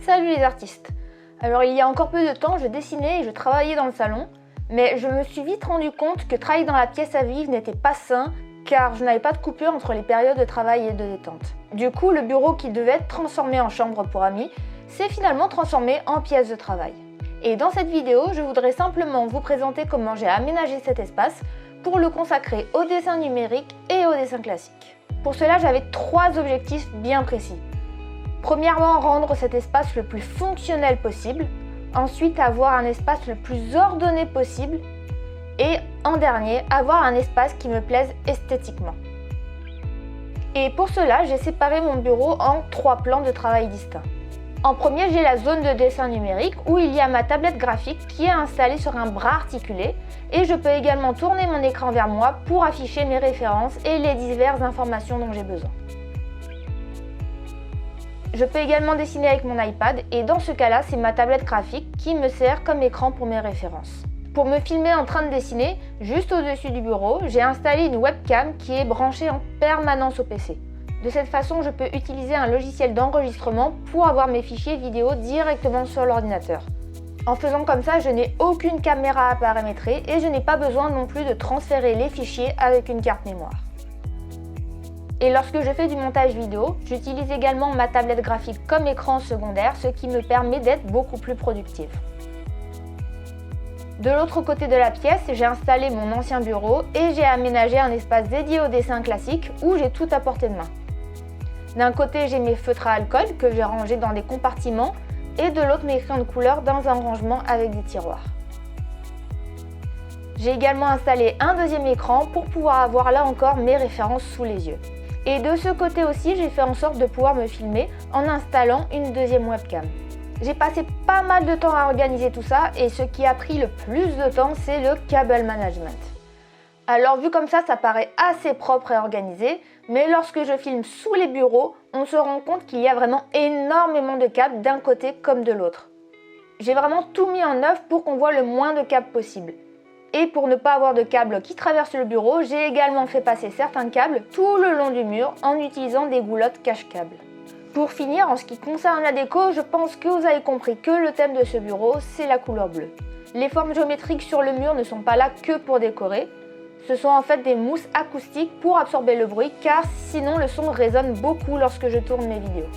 Salut les artistes! Alors il y a encore peu de temps, je dessinais et je travaillais dans le salon, mais je me suis vite rendu compte que travailler dans la pièce à vivre n'était pas sain car je n'avais pas de coupure entre les périodes de travail et de détente. Du coup, le bureau qui devait être transformé en chambre pour amis s'est finalement transformé en pièce de travail. Et dans cette vidéo, je voudrais simplement vous présenter comment j'ai aménagé cet espace pour le consacrer au dessin numérique et au dessin classique. Pour cela, j'avais 3 objectifs bien précis. Premièrement, rendre cet espace le plus fonctionnel possible. Ensuite, avoir un espace le plus ordonné possible. Et en dernier, avoir un espace qui me plaise esthétiquement. Et pour cela, j'ai séparé mon bureau en 3 plans de travail distincts. En premier, j'ai la zone de dessin numérique où il y a ma tablette graphique qui est installée sur un bras articulé et je peux également tourner mon écran vers moi pour afficher mes références et les diverses informations dont j'ai besoin. Je peux également dessiner avec mon iPad et dans ce cas-là, c'est ma tablette graphique qui me sert comme écran pour mes références. Pour me filmer en train de dessiner, juste au-dessus du bureau, j'ai installé une webcam qui est branchée en permanence au PC. De cette façon, je peux utiliser un logiciel d'enregistrement pour avoir mes fichiers vidéo directement sur l'ordinateur. En faisant comme ça, je n'ai aucune caméra à paramétrer et je n'ai pas besoin non plus de transférer les fichiers avec une carte mémoire. Et lorsque je fais du montage vidéo, j'utilise également ma tablette graphique comme écran secondaire, ce qui me permet d'être beaucoup plus productive. De l'autre côté de la pièce, j'ai installé mon ancien bureau et j'ai aménagé un espace dédié au dessin classique où j'ai tout à portée de main. D'un côté, j'ai mes feutres à alcool que j'ai rangés dans des compartiments et de l'autre, mes crayons de couleur dans un rangement avec des tiroirs. J'ai également installé un deuxième écran pour pouvoir avoir là encore mes références sous les yeux. Et de ce côté aussi, j'ai fait en sorte de pouvoir me filmer en installant une deuxième webcam. J'ai passé pas mal de temps à organiser tout ça et ce qui a pris le plus de temps, c'est le cable management. Alors vu comme ça paraît assez propre et organisé, mais lorsque je filme sous les bureaux, on se rend compte qu'il y a vraiment énormément de câbles d'un côté comme de l'autre. J'ai vraiment tout mis en œuvre pour qu'on voit le moins de câbles possible. Et pour ne pas avoir de câbles qui traversent le bureau, j'ai également fait passer certains câbles tout le long du mur en utilisant des goulottes cache-câbles. Pour finir, en ce qui concerne la déco, je pense que vous avez compris que le thème de ce bureau, c'est la couleur bleue. Les formes géométriques sur le mur ne sont pas là que pour décorer. Ce sont en fait des mousses acoustiques pour absorber le bruit car sinon le son résonne beaucoup lorsque je tourne mes vidéos.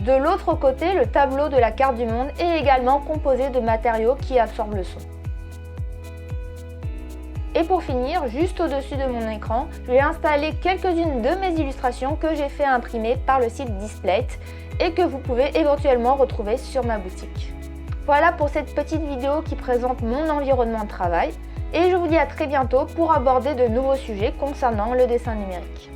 De l'autre côté, le tableau de la carte du monde est également composé de matériaux qui absorbent le son. Et pour finir, juste au-dessus de mon écran, j'ai installé quelques-unes de mes illustrations que j'ai fait imprimer par le site Displate et que vous pouvez éventuellement retrouver sur ma boutique. Voilà pour cette petite vidéo qui présente mon environnement de travail et je vous dis à très bientôt pour aborder de nouveaux sujets concernant le dessin numérique.